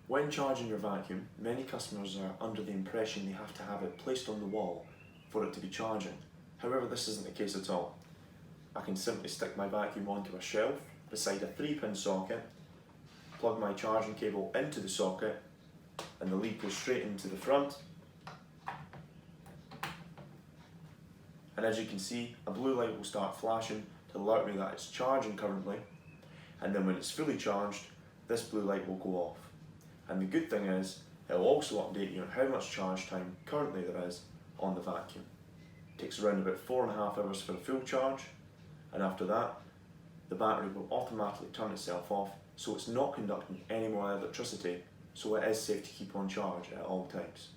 When charging your vacuum, many customers are under the impression they have to have it placed on the wall for it to be charging. However, this isn't the case at all. I can simply stick my vacuum onto a shelf beside a 3-pin socket, plug my charging cable into the socket, and the lead goes straight into the front. And as you can see, a blue light will start flashing to alert me that it's charging currently, and then when it's fully charged, this blue light will go off. And the good thing is, it will also update you on how much charge time currently there is on the vacuum. It takes around about 4.5 hours for a full charge, and after that, the battery will automatically turn itself off, so it's not conducting any more electricity, so it is safe to keep on charge at all times.